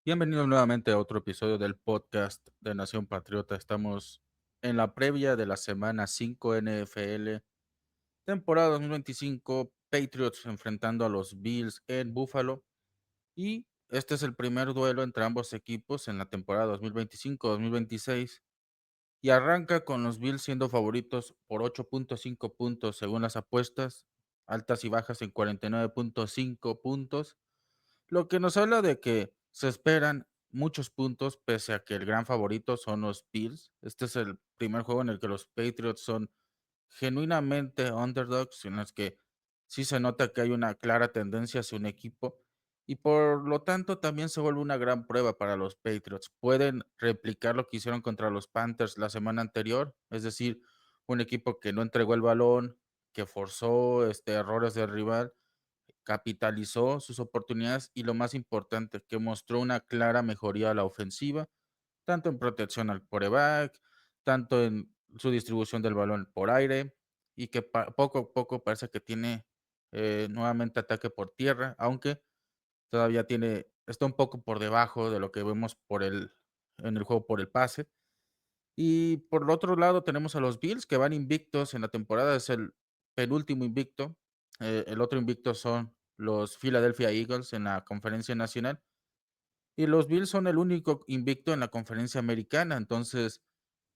Bienvenidos nuevamente a otro episodio del podcast de Nación Patriota. Estamos en la previa de la semana 5 NFL, temporada 2025, Patriots enfrentando a los Bills en Buffalo. Y este es el primer duelo entre ambos equipos en la temporada 2025-2026. Y arranca con los Bills siendo favoritos por 8.5 puntos según las apuestas, altas y bajas en 49.5 puntos, lo que nos habla de que se esperan muchos puntos pese a que el gran favorito son los Bills. Este es el primer juego en el que los Patriots son genuinamente underdogs, en los que sí se nota que hay una clara tendencia hacia un equipo y por lo tanto también se vuelve una gran prueba para los Patriots. Pueden replicar lo que hicieron contra los Panthers la semana anterior, es decir, un equipo que no entregó el balón, que forzó errores del rival, capitalizó sus oportunidades y lo más importante, que mostró una clara mejoría a la ofensiva, tanto en protección al quarterback, tanto en su distribución del balón por aire y que poco a poco parece que tiene nuevamente ataque por tierra, aunque todavía está un poco por debajo de lo que vemos en el juego por el pase. Y por el otro lado tenemos a los Bills que van invictos en la temporada, es el penúltimo invicto. El otro invicto son los Philadelphia Eagles en la conferencia nacional y los Bills son el único invicto en la conferencia americana. Entonces,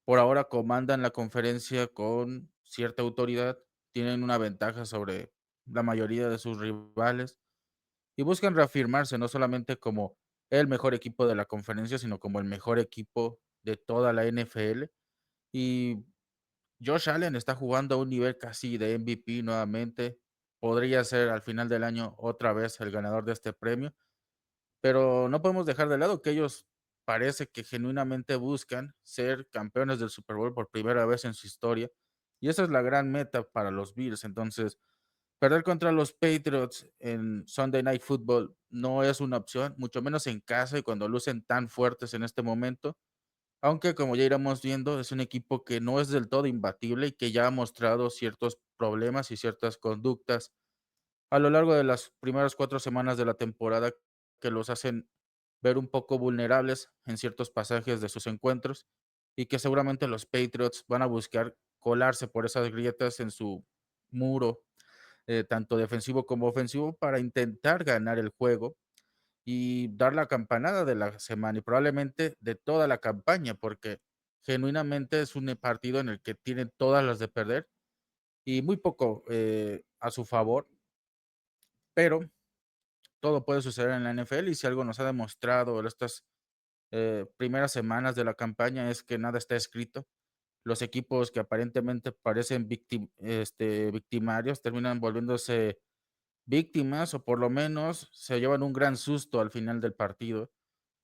por ahora comandan la conferencia con cierta autoridad, tienen una ventaja sobre la mayoría de sus rivales y buscan reafirmarse no solamente como el mejor equipo de la conferencia, sino como el mejor equipo de toda la NFL. Y Josh Allen está jugando a un nivel casi de MVP nuevamente. Podría ser al final del año otra vez el ganador de este premio, pero no podemos dejar de lado que ellos parece que genuinamente buscan ser campeones del Super Bowl por primera vez en su historia. Y esa es la gran meta para los Bills. Entonces, perder contra los Patriots en Sunday Night Football no es una opción, mucho menos en casa y cuando lucen tan fuertes en este momento. Aunque, como ya iremos viendo, es un equipo que no es del todo imbatible y que ya ha mostrado ciertos problemas y ciertas conductas a lo largo de las primeras 4 semanas de la temporada que los hacen ver un poco vulnerables en ciertos pasajes de sus encuentros y que seguramente los Patriots van a buscar colarse por esas grietas en su muro, tanto defensivo como ofensivo, para intentar ganar el juego y dar la campanada de la semana y probablemente de toda la campaña, porque genuinamente es un partido en el que tienen todas las de perder y muy poco a su favor, pero todo puede suceder en la NFL y si algo nos ha demostrado en estas primeras semanas de la campaña es que nada está escrito. Los equipos que aparentemente parecen victimarios terminan volviéndose víctimas o por lo menos se llevan un gran susto al final del partido.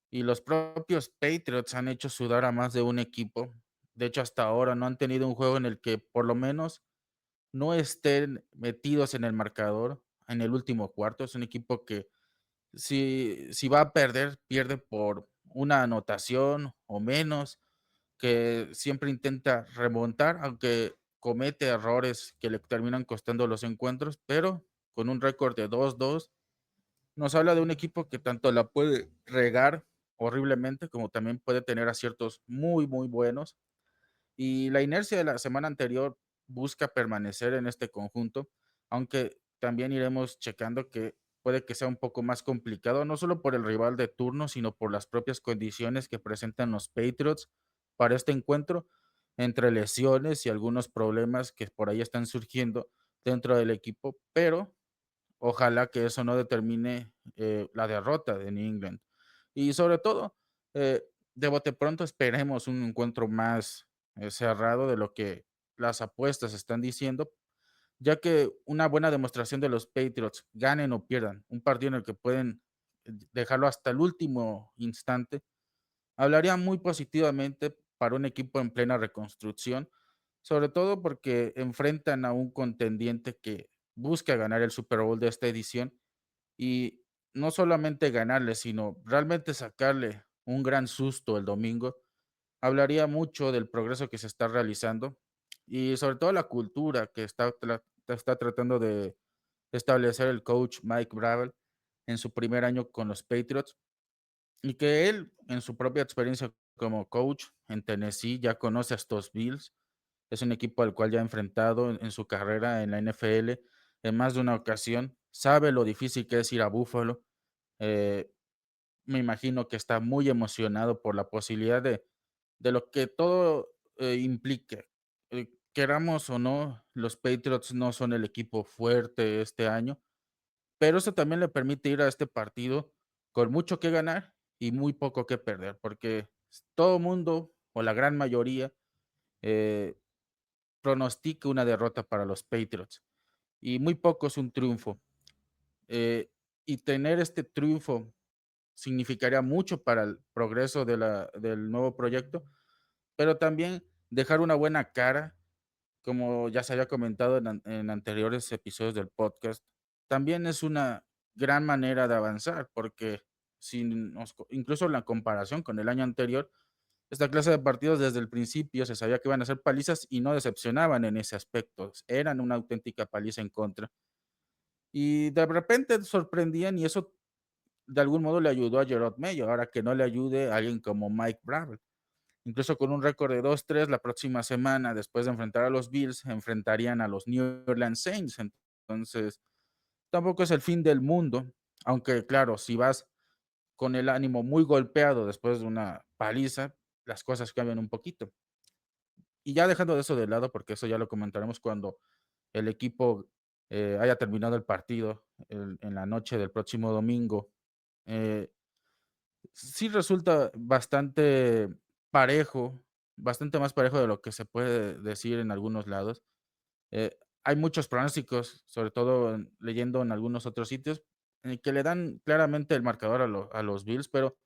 Y los propios Patriots han hecho sudar a más de un equipo. De hecho, hasta ahora no han tenido un juego en el que por lo menos no estén metidos en el marcador en el último cuarto. Es un equipo que si va a perder, pierde por una anotación o menos, que siempre intenta remontar, aunque comete errores que le terminan costando los encuentros, pero con un récord de 2-2 nos habla de un equipo que tanto la puede regar horriblemente, como también puede tener aciertos muy, muy buenos. Y la inercia de la semana anterior busca permanecer en este conjunto, aunque también iremos checando que puede que sea un poco más complicado, no solo por el rival de turno, sino por las propias condiciones que presentan los Patriots para este encuentro, entre lesiones y algunos problemas que por ahí están surgiendo dentro del equipo, pero ojalá que eso no determine la derrota de New England. Y sobre todo, eh, de bote pronto esperemos un encuentro más cerrado de lo que las apuestas están diciendo, ya que una buena demostración de los Patriots, ganen o pierdan, un partido en el que pueden dejarlo hasta el último instante, hablaría muy positivamente para un equipo en plena reconstrucción, sobre todo porque enfrentan a un contendiente que busca ganar el Super Bowl de esta edición y no solamente ganarle, sino realmente sacarle un gran susto el domingo. Hablaría mucho del progreso que se está realizando y sobre todo la cultura que está tratando de establecer el coach Mike Bravel en su primer año con los Patriots y que él, en su propia experiencia como coach en Tennessee, ya conoce a estos Bills. Es un equipo al cual ya ha enfrentado en su carrera en la NFL en más de una ocasión. Sabe lo difícil que es ir a Buffalo. Eh, Me imagino que está muy emocionado por la posibilidad de lo que todo implique. Queramos o no, los Patriots no son el equipo fuerte este año, pero eso también le permite ir a este partido con mucho que ganar y muy poco que perder, porque todo mundo, o la gran mayoría, eh, pronostica una derrota para los Patriots y muy poco es un triunfo. Eh, y tener este triunfo significaría mucho para el progreso del nuevo proyecto, pero también dejar una buena cara, como ya se había comentado en anteriores episodios del podcast, también es una gran manera de avanzar, porque si incluso en la comparación con el año anterior, esta clase de partidos desde el principio se sabía que iban a ser palizas y no decepcionaban en ese aspecto, eran una auténtica paliza en contra. Y de repente sorprendían y eso de algún modo le ayudó a Gerard Mayo, ahora que no le ayude a alguien como Mike Bravel. Incluso con un récord de 2-3 la próxima semana, después de enfrentar a los Bills, enfrentarían a los New Orleans Saints. Entonces, tampoco es el fin del mundo, aunque claro, si vas con el ánimo muy golpeado después de una paliza, las cosas cambian un poquito. Y ya dejando de eso de lado, porque eso ya lo comentaremos cuando el equipo haya terminado el partido en la noche del próximo domingo. eh, Sí resulta bastante parejo, bastante más parejo de lo que se puede decir en algunos lados. Hay muchos pronósticos, sobre todo leyendo en algunos otros sitios, que le dan claramente el marcador a los Bills, pero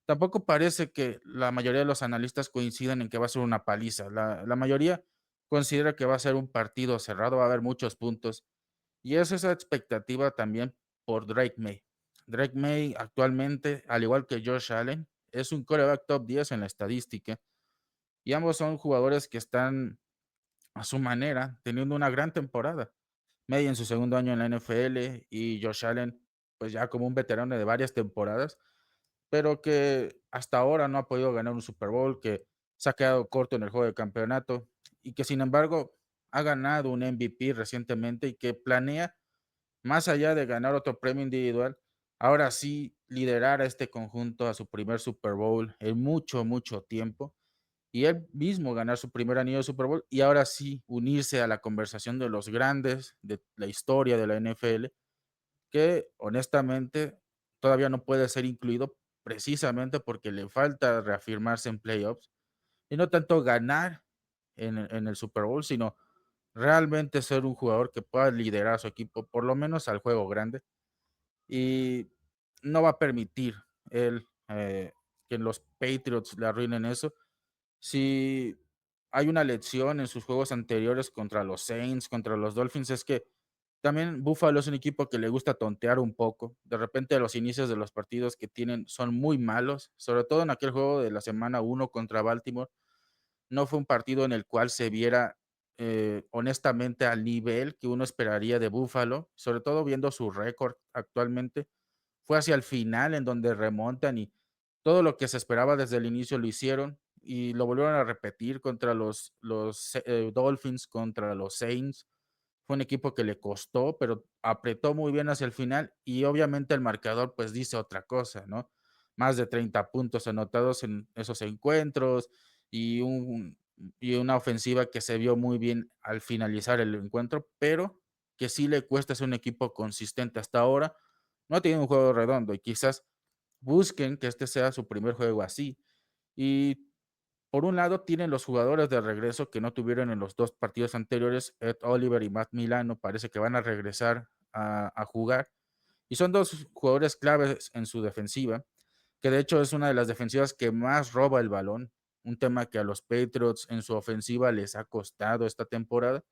tampoco parece que la mayoría de los analistas coincidan en que va a ser una paliza. La mayoría considera que va a ser un partido cerrado, va a haber muchos puntos. Y es esa expectativa también por Drake May. Drake May actualmente, al igual que Josh Allen, es un quarterback top 10 en la estadística y ambos son jugadores que están a su manera teniendo una gran temporada. May en su segundo año en la NFL y Josh Allen, pues ya como un veterano de varias temporadas, pero que hasta ahora no ha podido ganar un Super Bowl, que se ha quedado corto en el juego de campeonato y que sin embargo ha ganado un MVP recientemente y que planea más allá de ganar otro premio individual, ahora sí liderar a este conjunto a su primer Super Bowl en mucho, mucho tiempo. Y él mismo ganar su primer anillo de Super Bowl y ahora sí unirse a la conversación de los grandes de la historia de la NFL, que honestamente todavía no puede ser incluido precisamente porque le falta reafirmarse en playoffs y no tanto ganar en el Super Bowl, sino realmente ser un jugador que pueda liderar a su equipo, por lo menos al juego grande, y no va a permitir él que los Patriots le arruinen eso. Si hay una lección en sus juegos anteriores contra los Saints, contra los Dolphins, es que también Buffalo es un equipo que le gusta tontear un poco. De repente los inicios de los partidos que tienen son muy malos, sobre todo en aquel juego de la semana 1 contra Baltimore. No fue un partido en el cual se viera honestamente al nivel que uno esperaría de Buffalo, sobre todo viendo su récord actualmente. Fue hacia el final en donde remontan y todo lo que se esperaba desde el inicio lo hicieron y lo volvieron a repetir contra los Dolphins, contra los Saints. Fue un equipo que le costó, pero apretó muy bien hacia el final y obviamente el marcador pues dice otra cosa, ¿no? Más de 30 puntos anotados en esos encuentros y, y una ofensiva que se vio muy bien al finalizar el encuentro, pero que sí le cuesta ser un equipo consistente hasta ahora. No ha tenido un juego redondo y quizás busquen que este sea su primer juego así. Y por un lado, tienen los jugadores de regreso que no tuvieron en los dos partidos anteriores. Ed Oliver y Matt Milano parece que van a regresar a jugar. Y son dos jugadores claves en su defensiva, que de hecho es una de las defensivas que más roba el balón. Un tema que a los Patriots en su ofensiva les ha costado esta temporada.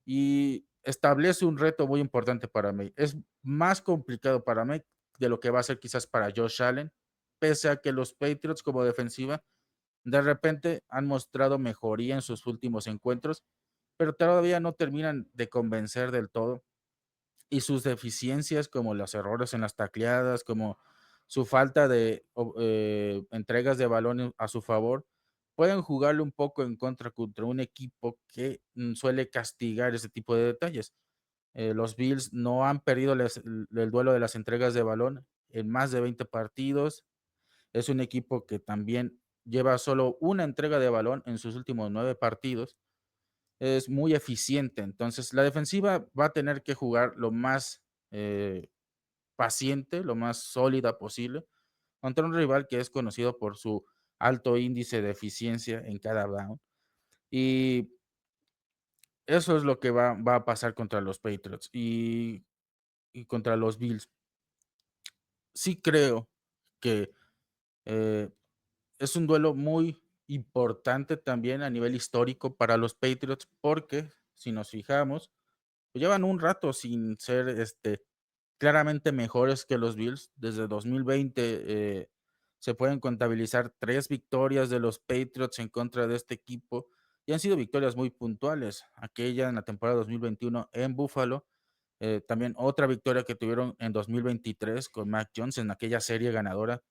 Y establece un reto muy importante para mí. Es más complicado para mí de lo que va a ser quizás para Josh Allen, pese a que los Patriots como defensiva de repente han mostrado mejoría en sus últimos encuentros, pero todavía no terminan de convencer del todo. Y sus deficiencias, como los errores en las tacleadas, como su falta de entregas de balón a su favor, pueden jugarle un poco en contra un equipo que suele castigar ese tipo de detalles. Los Bills no han perdido el duelo de las entregas de balón en más de 20 partidos. Es un equipo que también lleva solo una entrega de balón en sus últimos 9 partidos. Es muy eficiente, entonces la defensiva va a tener que jugar lo más paciente, lo más sólida posible, contra un rival que es conocido por su alto índice de eficiencia en cada down. Y eso es lo que va a pasar contra los Patriots y contra los Bills. Sí creo que eh, es un duelo muy importante también a nivel histórico para los Patriots, porque si nos fijamos, pues llevan un rato sin ser claramente mejores que los Bills. Desde 2020 se pueden contabilizar 3 victorias de los Patriots en contra de este equipo y han sido victorias muy puntuales. Aquella en la temporada 2021 en Buffalo, también otra victoria que tuvieron en 2023 con Mac Jones en aquella serie ganadora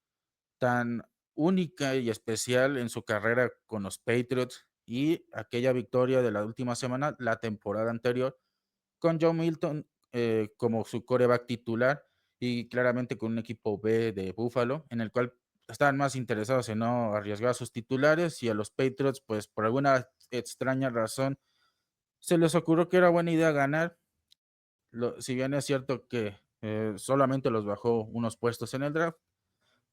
tan única y especial en su carrera con los Patriots, y aquella victoria de la última semana, la temporada anterior, con Joe Milton como su quarterback titular y claramente con un equipo B de Buffalo, en el cual estaban más interesados en no arriesgar a sus titulares, y a los Patriots, pues por alguna extraña razón, se les ocurrió que era buena idea ganar. Si bien es cierto que solamente los bajó unos puestos en el draft,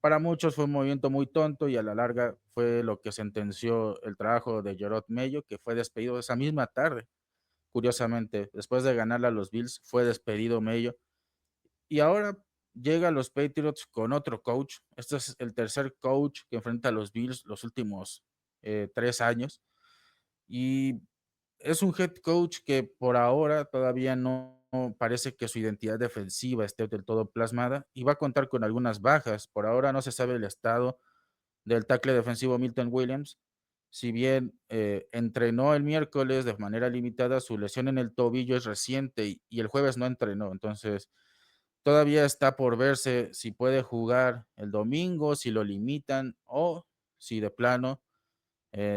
para muchos fue un movimiento muy tonto y a la larga fue lo que sentenció el trabajo de Jerod Mayo, que fue despedido esa misma tarde. Curiosamente, después de ganarle a los Bills, fue despedido Mayo. Y ahora llega a los Patriots con otro coach. Este es el tercer coach que enfrenta a los Bills los últimos 3 años. Y es un head coach que por ahora todavía no parece que su identidad defensiva esté del todo plasmada y va a contar con algunas bajas. Por ahora no se sabe el estado del tackle defensivo Milton Williams. Si bien entrenó el miércoles de manera limitada, su lesión en el tobillo es reciente y el jueves no entrenó. Entonces, todavía está por verse si puede jugar el domingo, si lo limitan o si de plano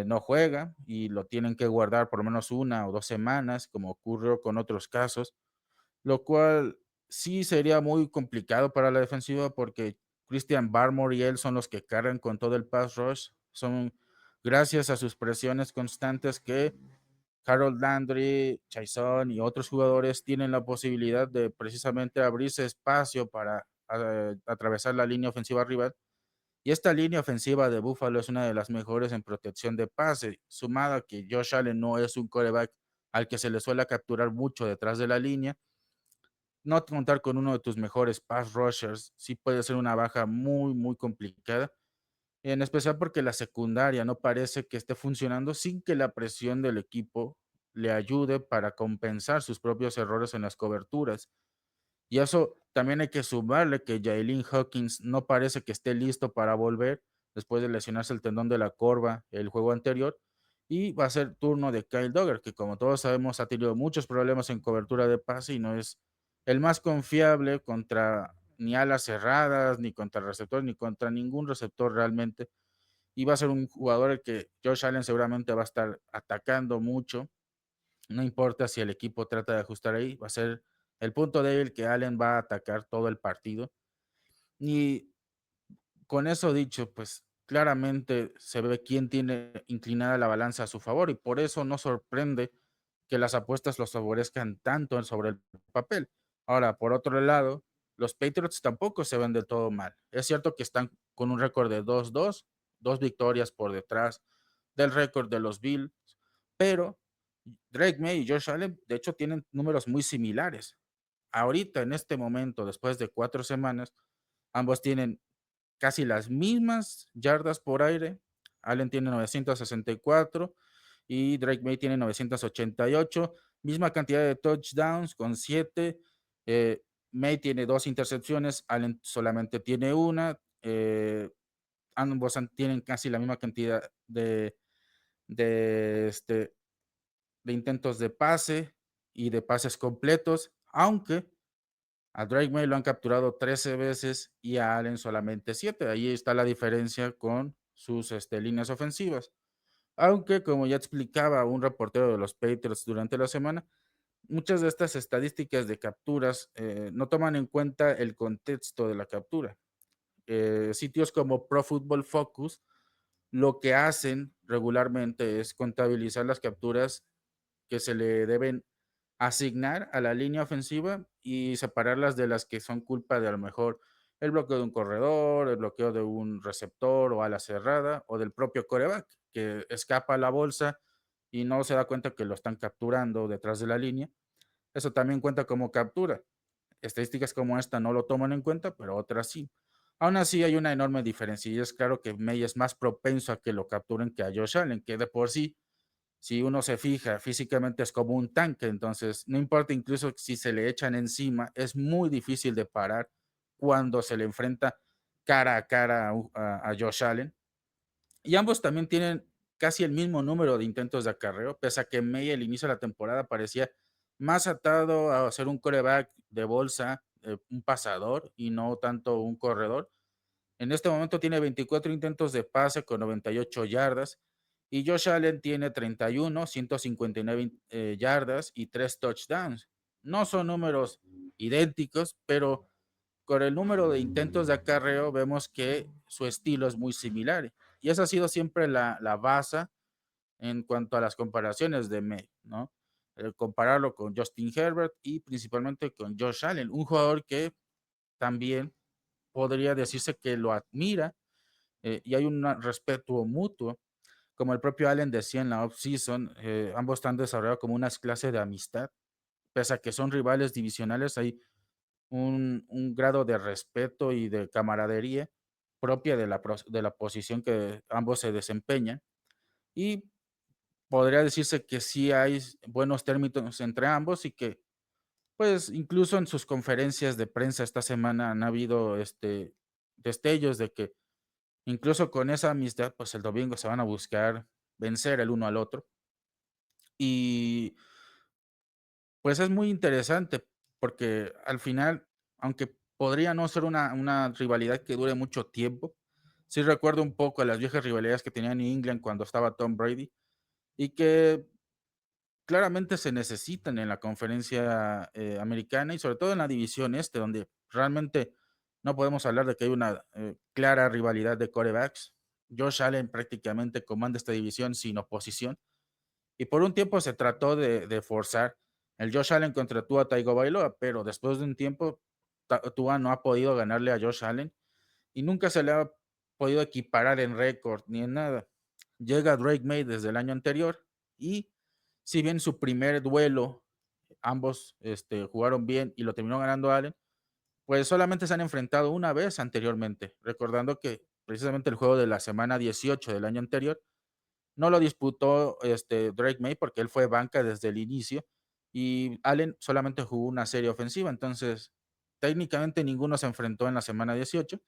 no juega y lo tienen que guardar por lo menos 1 o 2 semanas, como ocurrió con otros casos, lo cual sí sería muy complicado para la defensiva porque Christian Barmore y él son los que cargan con todo el pass rush. Son gracias a sus presiones constantes que Harold Landry, Chaisson y otros jugadores tienen la posibilidad de precisamente abrirse espacio para atravesar la línea ofensiva rival. Y esta línea ofensiva de Buffalo es una de las mejores en protección de pase, sumada a que Josh Allen no es un quarterback al que se le suele capturar mucho detrás de la línea. No contar con uno de tus mejores pass rushers sí puede ser una baja muy, muy complicada, en especial porque la secundaria no parece que esté funcionando sin que la presión del equipo le ayude para compensar sus propios errores en las coberturas. Y eso también hay que sumarle que Jailin Hawkins no parece que esté listo para volver después de lesionarse el tendón de la corva el juego anterior. Y va a ser turno de Kyle Duggar, que como todos sabemos ha tenido muchos problemas en cobertura de pase y no es el más confiable contra ni alas cerradas, ni contra receptores, ni contra ningún receptor realmente. Y va a ser un jugador el que Josh Allen seguramente va a estar atacando mucho. No importa si el equipo trata de ajustar ahí, va a ser el punto débil que Allen va a atacar todo el partido. Y con eso dicho, pues claramente se ve quién tiene inclinada la balanza a su favor y por eso no sorprende que las apuestas los favorezcan tanto sobre el papel. Ahora, por otro lado, los Patriots tampoco se ven del todo mal. Es cierto que están con un récord de 2-2, 2 victorias por detrás del récord de los Bills, pero Drake May y Josh Allen, de hecho, tienen números muy similares. Ahorita, en este momento, después de 4 semanas, ambos tienen casi las mismas yardas por aire. Allen tiene 964 y Drake May tiene 988. Misma cantidad de touchdowns con 7. May tiene 2 intercepciones, Allen solamente tiene una. Ambos tienen casi la misma cantidad de, este, de intentos de pase y de pases completos, aunque A Drake May lo han capturado 13 veces y a Allen solamente 7. Ahí está la diferencia con sus líneas ofensivas. Aunque, como ya explicaba un reportero de los Patriots durante la semana, muchas de estas estadísticas de capturas no toman en cuenta el contexto de la captura. Sitios como Pro Football Focus lo que hacen regularmente es contabilizar las capturas que se le deben asignar a la línea ofensiva y separarlas de las que son culpa de a lo mejor el bloqueo de un corredor, el bloqueo de un receptor o ala cerrada o del propio coreback que escapa a la bolsa y no se da cuenta que lo están capturando detrás de la línea. Eso también cuenta como captura. Estadísticas como esta no lo toman en cuenta, pero otras sí. Aún así hay una enorme diferencia y es claro que May es más propenso a que lo capturen que a Josh Allen, que de por sí, si uno se fija, físicamente es como un tanque, entonces no importa incluso si se le echan encima, es muy difícil de parar cuando se le enfrenta cara a cara a Josh Allen. Y ambos también tienen casi el mismo número de intentos de acarreo, pese a que May al inicio de la temporada parecía más atado a ser un coreback de bolsa, un pasador y no tanto un corredor. En este momento tiene 24 intentos de pase con 98 yardas y Josh Allen tiene 31, 159 yardas y 3 touchdowns. No son números idénticos, pero con el número de intentos de acarreo vemos que su estilo es muy similar. Y esa ha sido siempre la base en cuanto a las comparaciones de May, ¿no? Compararlo con Justin Herbert y principalmente con Josh Allen, un jugador que también podría decirse que lo admira y hay un respeto mutuo. Como el propio Allen decía en la off-season, ambos están desarrollados como una clase de amistad. Pese a que son rivales divisionales, hay un grado de respeto y de camaradería propia de la posición que ambos se desempeñan. Y podría decirse que sí hay buenos términos entre ambos y que, pues, incluso en sus conferencias de prensa esta semana han habido destellos de que incluso con esa amistad, pues el domingo se van a buscar vencer el uno al otro. Y pues es muy interesante porque al final, aunque podría no ser una rivalidad que dure mucho tiempo, sí recuerdo un poco a las viejas rivalidades que tenía New England cuando estaba Tom Brady y que claramente se necesitan en la conferencia americana y sobre todo en la división este, donde realmente no podemos hablar de que hay una clara rivalidad de quarterbacks. Josh Allen prácticamente comanda esta división sin oposición y por un tiempo se trató de forzar el Josh Allen contra Tua Tagovailoa, pero después de un tiempo Tua no ha podido ganarle a Josh Allen y nunca se le ha podido equiparar en récord ni en nada. Llega Drake May desde el año anterior y si bien su primer duelo ambos jugaron bien y lo terminó ganando Allen, pues solamente se han enfrentado una vez anteriormente, recordando que precisamente el juego de la semana 18 del año anterior no lo disputó Drake May porque él fue banca desde el inicio y Allen solamente jugó una serie ofensiva, entonces técnicamente ninguno se enfrentó en la semana 18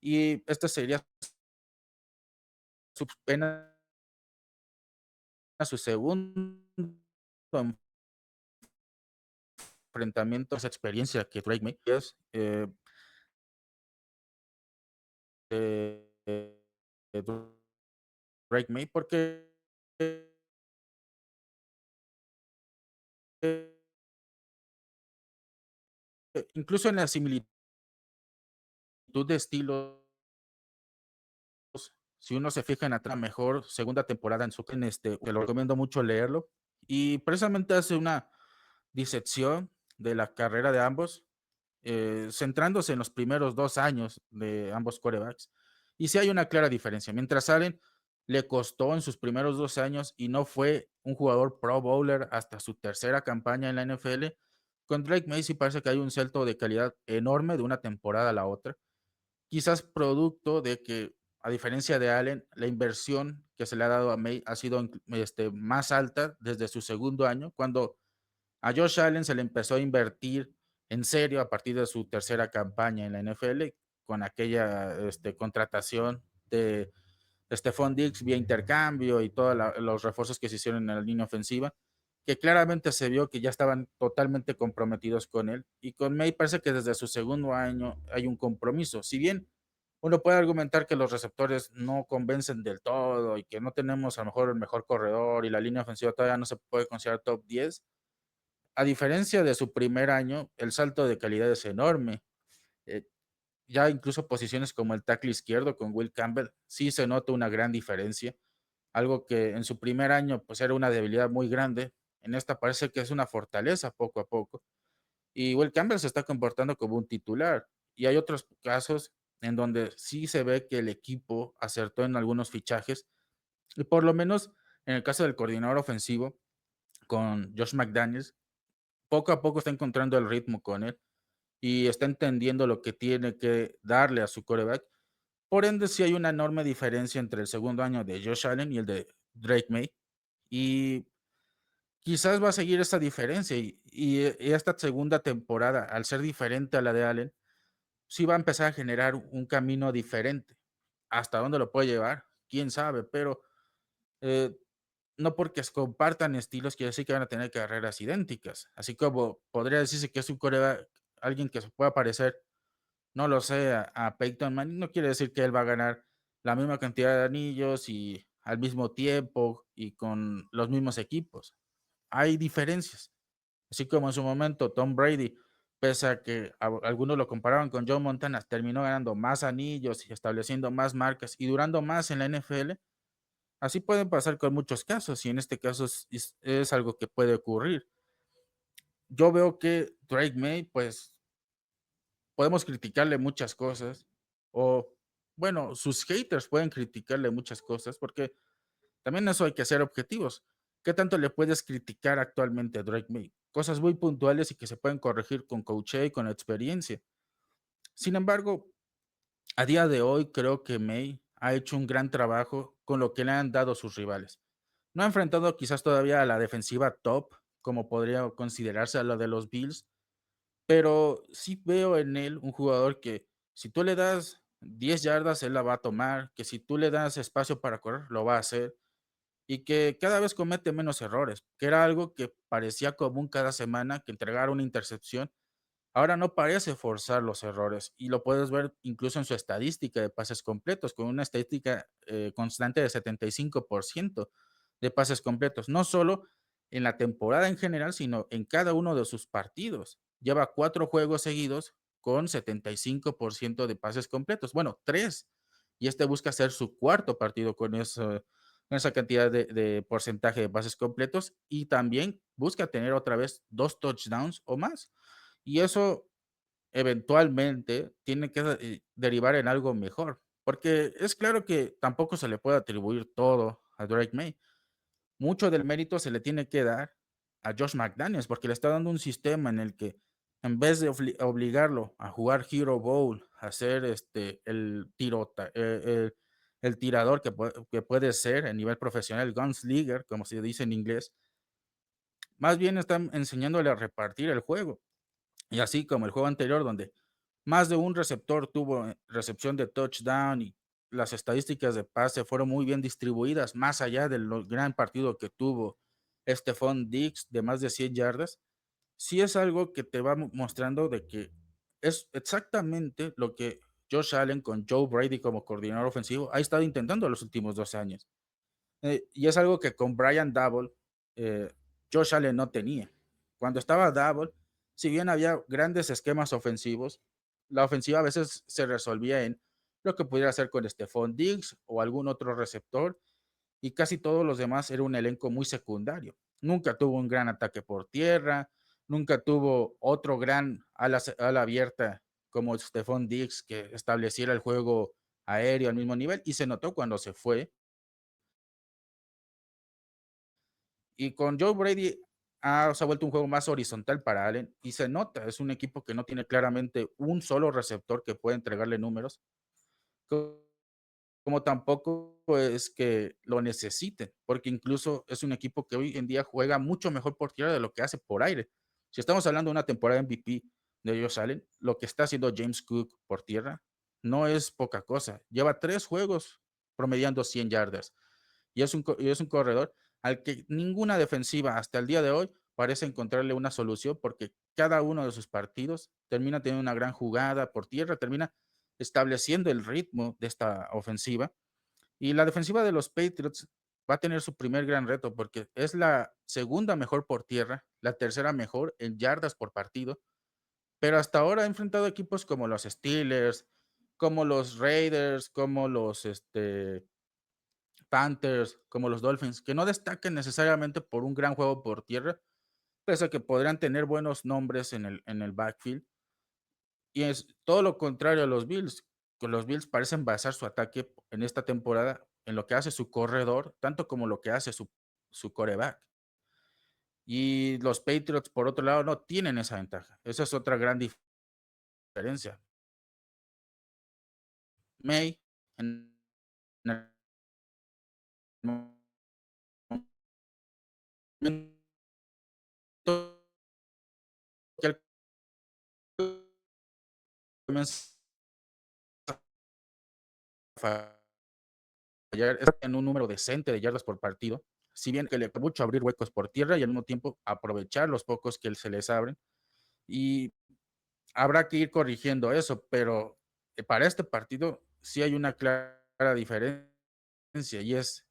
y este sería su pena su segundo enfrentamiento, esa experiencia que Drake May es eh, Drake May porque incluso en la similitud de estilos, si uno se fija en la mejor segunda temporada en su te lo recomiendo mucho leerlo. Y precisamente hace una disección de la carrera de ambos, centrándose en los primeros 2 años de ambos quarterbacks. Y sí hay una clara diferencia. Mientras Allen le costó en sus primeros 2 años y no fue un jugador pro bowler hasta su tercera campaña en la NFL, con Drake May sí parece que hay un salto de calidad enorme de una temporada a la otra. Quizás producto de que, a diferencia de Allen, la inversión que se le ha dado a May ha sido más alta desde su segundo año, cuando a Josh Allen se le empezó a invertir en serio a partir de su tercera campaña en la NFL, con aquella contratación de Stephon Diggs vía intercambio y todos los refuerzos que se hicieron en la línea ofensiva, que claramente se vio que ya estaban totalmente comprometidos con él. Y con May parece que desde su segundo año hay un compromiso. Si bien uno puede argumentar que los receptores no convencen del todo y que no tenemos a lo mejor el mejor corredor y la línea ofensiva todavía no se puede considerar top 10, a diferencia de su primer año, el salto de calidad es enorme. Eh, ya incluso posiciones como el tackle izquierdo con Will Campbell, sí se nota una gran diferencia. Algo que en su primer año pues era una debilidad muy grande, en esta parece que es una fortaleza poco a poco. Y Will Campbell se está comportando como un titular. Y hay otros casos en donde sí se ve que el equipo acertó en algunos fichajes. Y por lo menos en el caso del coordinador ofensivo con Josh McDaniels, poco a poco está encontrando el ritmo con él y está entendiendo lo que tiene que darle a su quarterback. Por ende, sí hay una enorme diferencia entre el segundo año de Josh Allen y el de Drake May. Y quizás va a seguir esa diferencia. Y esta segunda temporada, al ser diferente a la de Allen, sí va a empezar a generar un camino diferente. ¿Hasta dónde lo puede llevar? Quién sabe, pero eh, no porque compartan estilos quiere decir que van a tener carreras idénticas. Así como podría decirse que es un coreback, alguien que se pueda parecer, no lo sé, a Peyton Manning, no quiere decir que él va a ganar la misma cantidad de anillos y al mismo tiempo y con los mismos equipos. Hay diferencias. Así como en su momento Tom Brady, pese a que algunos lo comparaban con Joe Montana, terminó ganando más anillos y estableciendo más marcas y durando más en la NFL. Así pueden pasar con muchos casos y en este caso es algo que puede ocurrir. Yo veo que Drake May, pues podemos criticarle muchas cosas o, bueno, sus haters pueden criticarle muchas cosas porque también eso hay que ser objetivos. ¿Qué tanto le puedes criticar actualmente a Drake May? Cosas muy puntuales y que se pueden corregir con coaching y con experiencia. Sin embargo, a día de hoy creo que May ha hecho un gran trabajo con lo que le han dado sus rivales. No ha enfrentado quizás todavía a la defensiva top, como podría considerarse a la de los Bills, pero sí veo en él un jugador que si tú le das 10 yardas, él la va a tomar, que si tú le das espacio para correr, lo va a hacer y que cada vez comete menos errores, que era algo que parecía común cada semana, que entregar una intercepción. Ahora no parece forzar los errores y lo puedes ver incluso en su estadística de pases completos, con una estadística constante de 75% de pases completos, no solo en la temporada en general, sino en cada uno de sus partidos. Lleva 4 juegos seguidos con 75% de pases completos. Bueno, tres. Y este busca ser su cuarto partido con esa cantidad de porcentaje de pases completos y también busca tener otra vez 2 touchdowns o más. Y eso eventualmente tiene que derivar en algo mejor, porque es claro que tampoco se le puede atribuir todo a Drake May. Mucho del mérito se le tiene que dar a Josh McDaniels, porque le está dando un sistema en el que en vez de obligarlo a jugar Hero Bowl, a ser el tirador que puede ser a nivel profesional, gunslinger, como se dice en inglés, más bien están enseñándole a repartir el juego. Y así como el juego anterior, donde más de un receptor tuvo recepción de touchdown y las estadísticas de pase fueron muy bien distribuidas, más allá del gran partido que tuvo Stephon Diggs de más de 100 yardas, sí es algo que te va mostrando de que es exactamente lo que Josh Allen con Joe Brady como coordinador ofensivo ha estado intentando los últimos 2 años. Y es algo que con Brian Double, Josh Allen no tenía. Cuando estaba Double, si bien había grandes esquemas ofensivos, la ofensiva a veces se resolvía en lo que pudiera hacer con Stephon Diggs o algún otro receptor, y casi todos los demás era un elenco muy secundario. Nunca tuvo un gran ataque por tierra, nunca tuvo otro gran ala abierta como Stephon Diggs que estableciera el juego aéreo al mismo nivel, y se notó cuando se fue. Y con Joe Brady se ha vuelto un juego más horizontal para Allen y se nota, es un equipo que no tiene claramente un solo receptor que pueda entregarle números, co- como tampoco es que lo necesiten, porque incluso es un equipo que hoy en día juega mucho mejor por tierra de lo que hace por aire. Si estamos hablando de una temporada MVP de Josh Allen, lo que está haciendo James Cook por tierra no es poca cosa. Lleva 3 juegos promediando 100 yardas y es un corredor al que ninguna defensiva hasta el día de hoy parece encontrarle una solución, porque cada uno de sus partidos termina teniendo una gran jugada por tierra, termina estableciendo el ritmo de esta ofensiva. Y la defensiva de los Patriots va a tener su primer gran reto, porque es la segunda mejor por tierra, la tercera mejor en yardas por partido, pero hasta ahora ha enfrentado equipos como los Steelers, como los Raiders, como los Panthers, como los Dolphins, que no destacan necesariamente por un gran juego por tierra, pese a que podrían tener buenos nombres en el backfield. Y es todo lo contrario a los Bills, que los Bills parecen basar su ataque en esta temporada en lo que hace su corredor, tanto como lo que hace su quarterback. Y los Patriots, por otro lado, no tienen esa ventaja. Esa es otra gran diferencia. May, en el momento que él comienza a fallar, está en un número decente de yardas por partido, si bien que le cuesta mucho abrir huecos por tierra y al mismo tiempo aprovechar los pocos que se les abren. Y habrá que ir corrigiendo eso, pero para este partido sí hay una clara diferencia, y es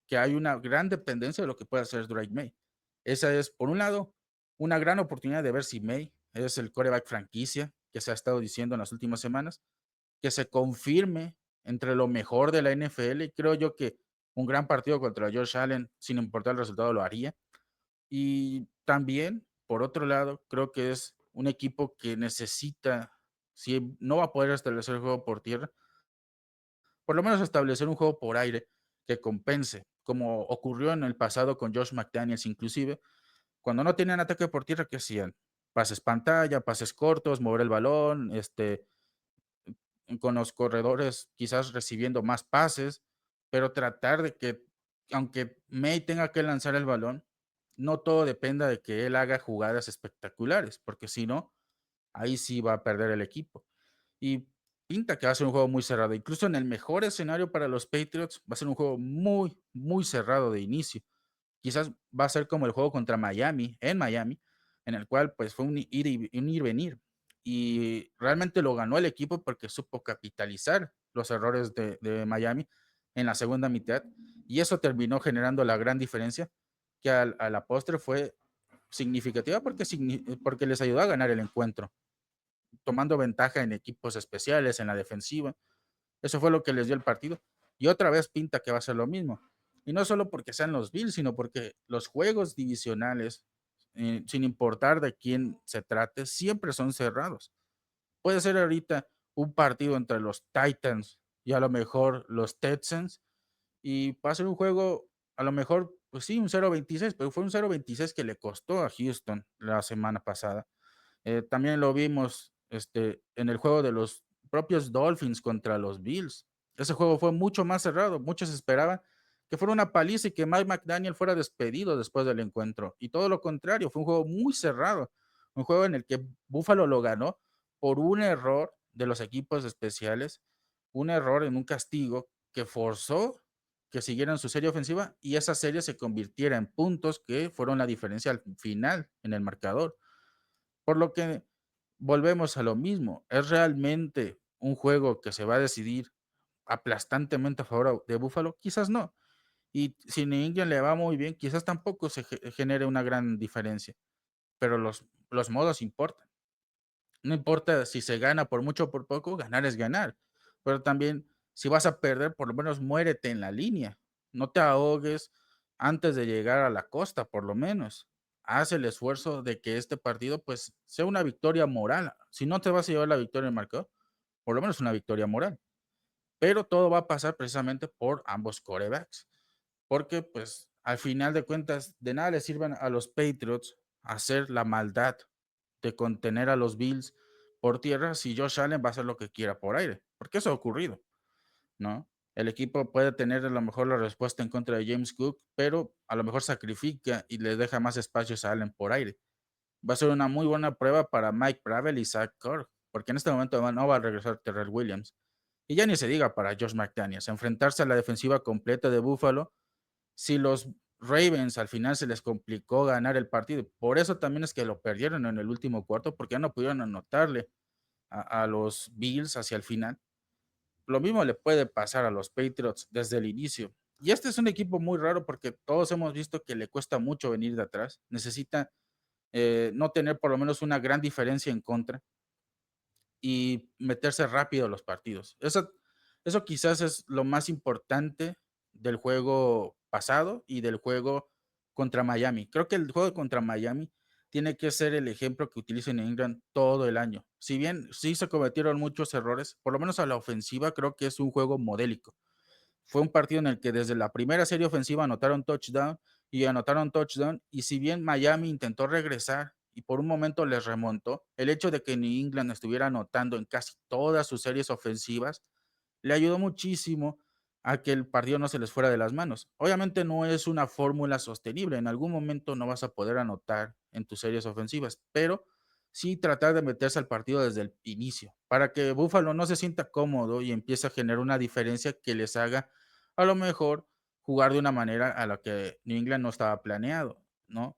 que hay una gran dependencia de lo que puede hacer Drake May. Esa es, por un lado, una gran oportunidad de ver si May es el quarterback franquicia que se ha estado diciendo en las últimas semanas, que se confirme entre lo mejor de la NFL. Y creo yo que un gran partido contra Josh Allen, sin importar el resultado, lo haría. Y también, por otro lado, creo que es un equipo que necesita, si no va a poder establecer el juego por tierra, por lo menos establecer un juego por aire que compense, como ocurrió en el pasado con Josh McDaniels inclusive, cuando no tenían ataque por tierra, ¿qué hacían? Pases pantalla, pases cortos, mover el balón, con los corredores quizás recibiendo más pases, pero tratar de que, aunque May tenga que lanzar el balón, no todo dependa de que él haga jugadas espectaculares, porque si no, ahí sí va a perder el equipo. Y pinta que va a ser un juego muy cerrado. Incluso en el mejor escenario para los Patriots, va a ser un juego muy, muy cerrado de inicio. Quizás va a ser como el juego contra Miami, en Miami, en el cual pues fue un ir venir. Y realmente lo ganó el equipo porque supo capitalizar los errores de Miami en la segunda mitad. Y eso terminó generando la gran diferencia, que a la postre fue significativa porque les ayudó a ganar el encuentro, tomando ventaja en equipos especiales, en la defensiva. Eso fue lo que les dio el partido. Y otra vez pinta que va a ser lo mismo. Y no solo porque sean los Bills, sino porque los juegos divisionales, sin importar de quién se trate, siempre son cerrados. Puede ser ahorita un partido entre los Titans y a lo mejor los Texans, y va a ser un juego, a lo mejor, pues sí, un 0-26, pero fue un 0-26 que le costó a Houston la semana pasada. También lo vimos en el juego de los propios Dolphins contra los Bills. Ese juego fue mucho más cerrado. Muchos esperaban que fuera una paliza y que Mike McDaniel fuera despedido después del encuentro. Y todo lo contrario, fue un juego muy cerrado. Un juego en el que Buffalo lo ganó por un error de los equipos especiales, un error en un castigo que forzó que siguieran su serie ofensiva y esa serie se convirtiera en puntos que fueron la diferencia al final en el marcador. Por lo que volvemos a lo mismo. ¿Es realmente un juego que se va a decidir aplastantemente a favor de Buffalo? Quizás no. Y si New England le va muy bien, quizás tampoco se genere una gran diferencia. Pero los modos importan. No importa si se gana por mucho o por poco, ganar es ganar. Pero también, si vas a perder, por lo menos muérete en la línea. No te ahogues antes de llegar a la costa, por lo menos. Haz el esfuerzo de que este partido, pues, sea una victoria moral. Si no te vas a llevar la victoria en el marcador, por lo menos una victoria moral. Pero todo va a pasar precisamente por ambos quarterbacks. Porque, pues, al final de cuentas, de nada le sirvan a los Patriots hacer la maldad de contener a los Bills por tierra si Josh Allen va a hacer lo que quiera por aire, porque eso ha ocurrido, ¿no? El equipo puede tener a lo mejor la respuesta en contra de James Cook, pero a lo mejor sacrifica y le deja más espacios a Allen por aire. Va a ser una muy buena prueba para Mike Bravel y Zach Kerr, porque en este momento no va a regresar Terrell Williams. Y ya ni se diga para Josh McDaniels, enfrentarse a la defensiva completa de Buffalo Si los Ravens al final se les complicó ganar el partido, por eso también es que lo perdieron en el último cuarto, porque ya no pudieron anotarle a los Bills hacia el final. Lo mismo le puede pasar a los Patriots desde el inicio. Y este es un equipo muy raro porque todos hemos visto que le cuesta mucho venir de atrás. Necesita no tener por lo menos una gran diferencia en contra y meterse rápido a los partidos. Eso quizás es lo más importante del juego pasado y del juego contra Miami. Creo que el juego contra Miami tiene que ser el ejemplo que utilicen en England todo el año. Si bien sí se cometieron muchos errores, por lo menos a la ofensiva creo que es un juego modélico. Fue un partido en el que desde la primera serie ofensiva anotaron touchdown y si bien Miami intentó regresar y por un momento les remontó, el hecho de que New England estuviera anotando en casi todas sus series ofensivas le ayudó muchísimo a que el partido no se les fuera de las manos. Obviamente no es una fórmula sostenible, en algún momento no vas a poder anotar en tus series ofensivas, pero sí tratar de meterse al partido desde el inicio, para que Buffalo no se sienta cómodo y empiece a generar una diferencia que les haga a lo mejor jugar de una manera a la que New England no estaba planeado, ¿no?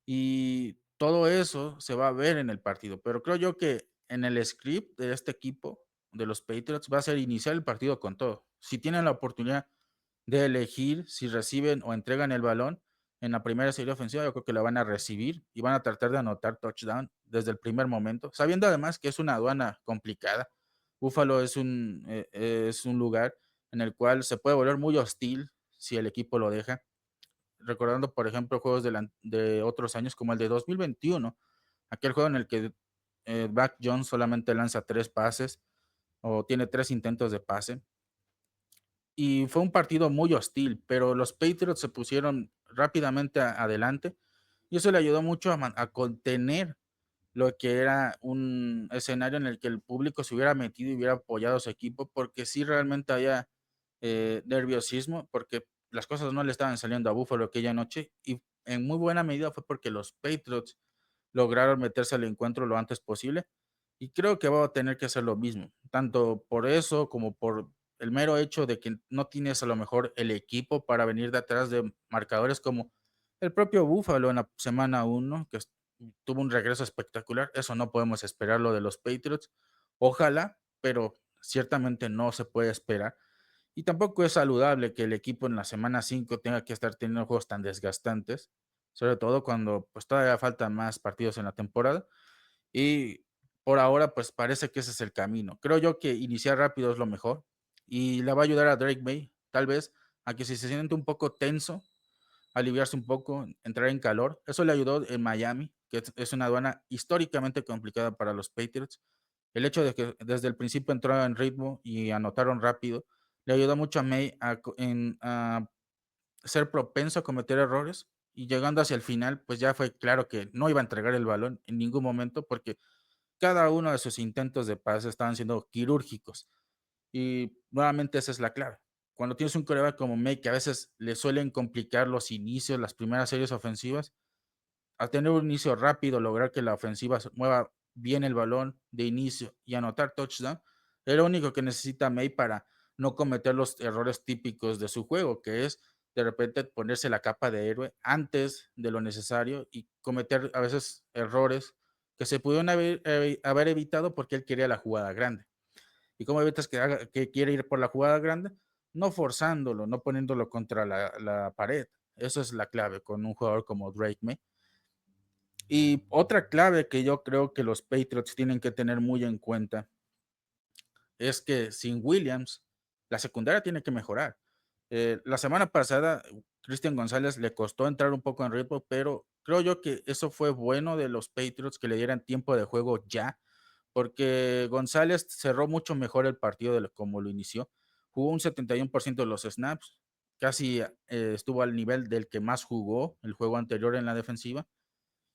Y todo eso se va a ver en el partido, pero creo yo que en el script de este equipo, de los Patriots, va a ser iniciar el partido con todo. Si tienen la oportunidad de elegir si reciben o entregan el balón en la primera serie ofensiva, yo creo que la van a recibir y van a tratar de anotar touchdown desde el primer momento, sabiendo además que es una aduana complicada. Buffalo es un lugar en el cual se puede volver muy hostil si el equipo lo deja, recordando, por ejemplo, juegos de otros años como el de 2021, aquel juego en el que Mac Jones solamente lanza 3 pases o tiene 3 intentos de pase. Y fue un partido muy hostil, pero los Patriots se pusieron rápidamente adelante y eso le ayudó mucho a contener lo que era un escenario en el que el público se hubiera metido y hubiera apoyado a su equipo, porque sí realmente había nerviosismo, porque las cosas no le estaban saliendo a Buffalo aquella noche y en muy buena medida fue porque los Patriots lograron meterse al encuentro lo antes posible y creo que va a tener que hacer lo mismo, tanto por eso como por el mero hecho de que no tienes a lo mejor el equipo para venir de atrás de marcadores como el propio Buffalo en la semana 1, que tuvo un regreso espectacular. Eso no podemos esperarlo de los Patriots. Ojalá, pero ciertamente no se puede esperar. Y tampoco es saludable que el equipo en la semana 5 tenga que estar teniendo juegos tan desgastantes, sobre todo cuando pues todavía faltan más partidos en la temporada. Y por ahora pues parece que ese es el camino. Creo yo que iniciar rápido es lo mejor y le va a ayudar a Drake May, tal vez, a que si se siente un poco tenso, aliviarse un poco, entrar en calor. Eso le ayudó en Miami, que es una aduana históricamente complicada para los Patriots. El hecho de que desde el principio entró en ritmo y anotaron rápido, le ayudó mucho a May a ser propenso a cometer errores y llegando hacia el final, pues ya fue claro que no iba a entregar el balón en ningún momento porque cada uno de sus intentos de pase estaban siendo quirúrgicos. Y nuevamente esa es la clave. Cuando tienes un coreback como May, que a veces le suelen complicar los inicios, las primeras series ofensivas, al tener un inicio rápido, lograr que la ofensiva mueva bien el balón de inicio y anotar touchdown, es lo único que necesita May para no cometer los errores típicos de su juego, que es de repente ponerse la capa de héroe antes de lo necesario y cometer a veces errores que se pudieron haber evitado porque él quería la jugada grande. ¿Y cómo evitas que quiere ir por la jugada grande? No forzándolo, no poniéndolo contra la pared. Eso es la clave con un jugador como Drake May. Y otra clave que yo creo que los Patriots tienen que tener muy en cuenta es que sin Williams, la secundaria tiene que mejorar. La semana pasada, Christian González le costó entrar un poco en ritmo, pero creo yo que eso fue bueno de los Patriots que le dieran tiempo de juego ya, porque González cerró mucho mejor el partido de como lo inició. Jugó un 71% de los snaps, casi estuvo al nivel del que más jugó el juego anterior en la defensiva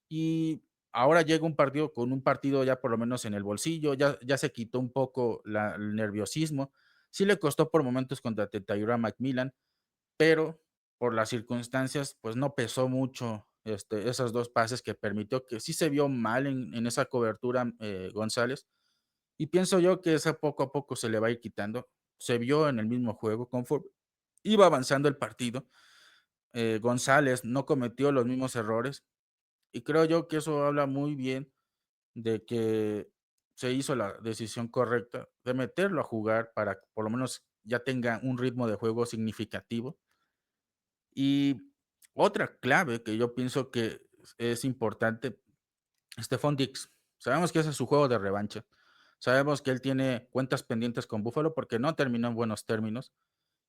y ahora llega un partido con un partido ya por lo menos en el bolsillo, ya se quitó un poco el nerviosismo. Sí le costó por momentos contra Tyrann Macmillan, pero por las circunstancias, pues no pesó mucho esos 2 pases que permitió que sí se vio mal en esa cobertura González. Y pienso yo que esa poco a poco se le va a ir quitando. Se vio en el mismo juego conforme iba avanzando el partido González no cometió los mismos errores y creo yo que eso habla muy bien de que se hizo la decisión correcta de meterlo a jugar para que por lo menos ya tenga un ritmo de juego significativo. Y otra clave que yo pienso que es importante, Stephon Diggs. Sabemos que ese es su juego de revancha. Sabemos que él tiene cuentas pendientes con Buffalo porque no terminó en buenos términos.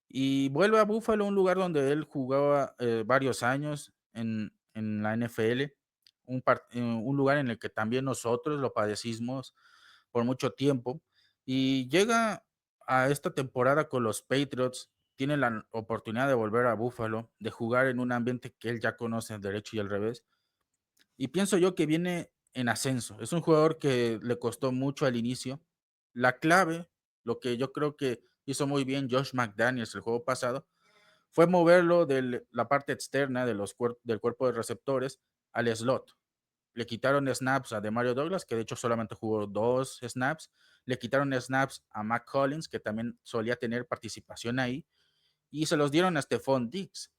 Y vuelve a Buffalo, un lugar donde él jugaba varios años en la NFL, un lugar en el que también nosotros lo padecimos por mucho tiempo. Y llega a esta temporada con los Patriots, tiene la oportunidad de volver a Buffalo, de jugar en un ambiente que él ya conoce el derecho y el revés. Y pienso yo que viene en ascenso. Es un jugador que le costó mucho al inicio. La clave, lo que yo creo que hizo muy bien Josh McDaniels el juego pasado, fue moverlo de la parte externa del cuerpo de receptores al slot. Le quitaron snaps a Demario Douglas, que de hecho solamente jugó 2 snaps. Le quitaron snaps a Mac Collins, que también solía tener participación ahí. Y se los dieron a Stephon Diggs.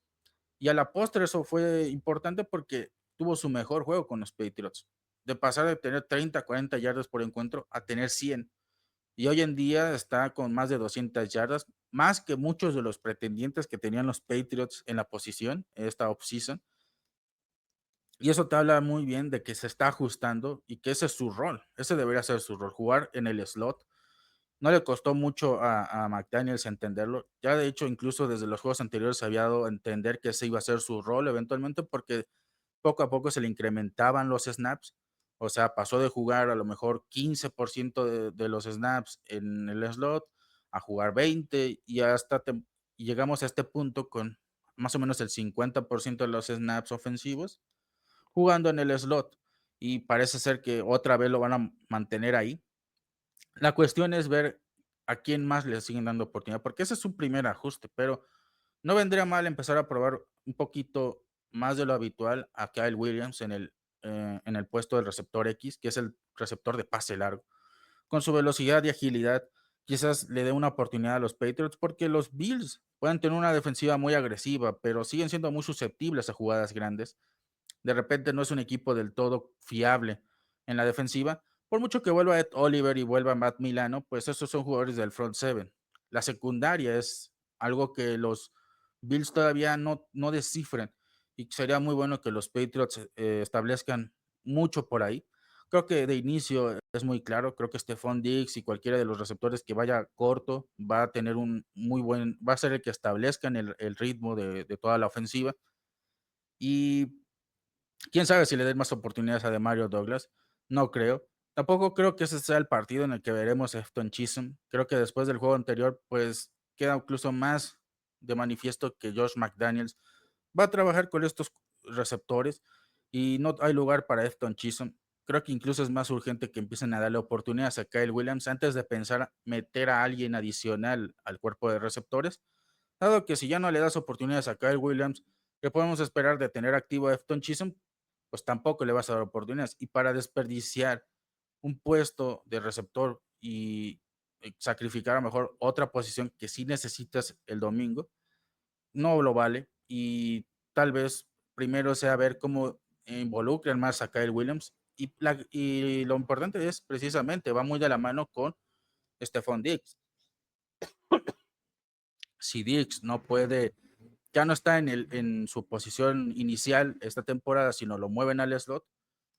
Y a la postre eso fue importante porque tuvo su mejor juego con los Patriots. De pasar de tener 30, 40 yardas por encuentro a tener 100. Y hoy en día está con más de 200 yardas, más que muchos de los pretendientes que tenían los Patriots en la posición, esta offseason. Y eso te habla muy bien de que se está ajustando y que ese es su rol. Ese debería ser su rol, jugar en el slot. No le costó mucho a McDaniels entenderlo. Ya de hecho, incluso desde los juegos anteriores se había dado a entender que ese iba a ser su rol eventualmente porque poco a poco se le incrementaban los snaps. O sea, pasó de jugar a lo mejor 15% de los snaps en el slot a jugar 20 y y llegamos a este punto con más o menos el 50% de los snaps ofensivos jugando en el slot y parece ser que otra vez lo van a mantener ahí. La cuestión es ver a quién más le siguen dando oportunidad, porque ese es un primer ajuste, pero no vendría mal empezar a probar un poquito más de lo habitual a Kyle Williams en el puesto del receptor X, que es el receptor de pase largo. Con su velocidad y agilidad, quizás le dé una oportunidad a los Patriots, porque los Bills pueden tener una defensiva muy agresiva, pero siguen siendo muy susceptibles a jugadas grandes. De repente no es un equipo del todo fiable en la defensiva. Por mucho que vuelva Ed Oliver y vuelva Matt Milano, pues esos son jugadores del front seven. La secundaria es algo que los Bills todavía no descifran y sería muy bueno que los Patriots establezcan mucho por ahí. Creo que de inicio es muy claro, creo que Stephon Diggs y cualquiera de los receptores que vaya corto va a tener va a ser el que establezcan el ritmo de toda la ofensiva. Y quién sabe si le den más oportunidades a Demario Douglas. No creo. Tampoco creo que ese sea el partido en el que veremos a Efton Chisholm. Creo que después del juego anterior, pues queda incluso más de manifiesto que Josh McDaniels va a trabajar con estos receptores y no hay lugar para Efton Chisholm. Creo que incluso es más urgente que empiecen a darle oportunidades a Kyle Williams antes de pensar meter a alguien adicional al cuerpo de receptores. Dado que si ya no le das oportunidades a Kyle Williams, ¿qué podemos esperar de tener activo a Efton Chisholm? Pues tampoco le vas a dar oportunidades. Y para desperdiciar un puesto de receptor y sacrificar a lo mejor otra posición que sí necesitas el domingo, no lo vale. Y tal vez primero sea ver cómo involucran más a Kyle Williams. Y lo importante es precisamente, va muy de la mano con Stephon Diggs. Si Diggs no puede, ya no está en su posición inicial esta temporada, sino lo mueven al slot,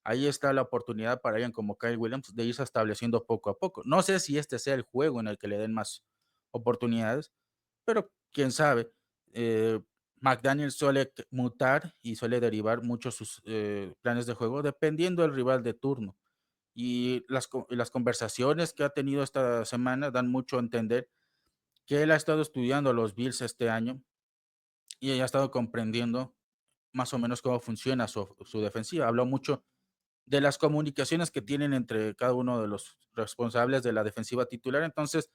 ahí está la oportunidad para alguien como Kyle Williams de irse estableciendo poco a poco. No sé si este sea el juego en el que le den más oportunidades, pero quién sabe. Eh, McDaniel suele mutar y suele derivar mucho sus planes de juego dependiendo del rival de turno. Y las conversaciones que ha tenido esta semana dan mucho a entender que él ha estado estudiando a los Bills este año y ella ha estado comprendiendo más o menos cómo funciona su defensiva. Habló mucho de las comunicaciones que tienen entre cada uno de los responsables de la defensiva titular. Entonces,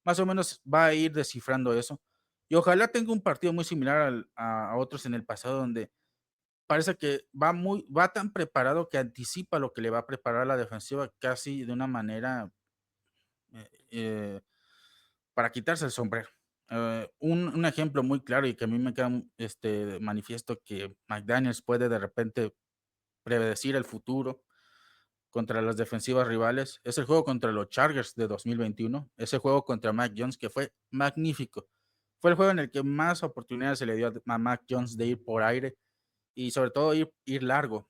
más o menos va a ir descifrando eso. Y ojalá tenga un partido muy similar a otros en el pasado, donde parece que va tan preparado que anticipa lo que le va a preparar la defensiva casi de una manera eh, eh, para quitarse el sombrero. Un ejemplo muy claro y que a mí me queda manifiesto que McDaniels puede de repente predecir el futuro contra las defensivas rivales es el juego contra los Chargers de 2021, ese juego contra Mac Jones que fue magnífico. Fue el juego en el que más oportunidades se le dio a Mac Jones de ir por aire y sobre todo ir largo.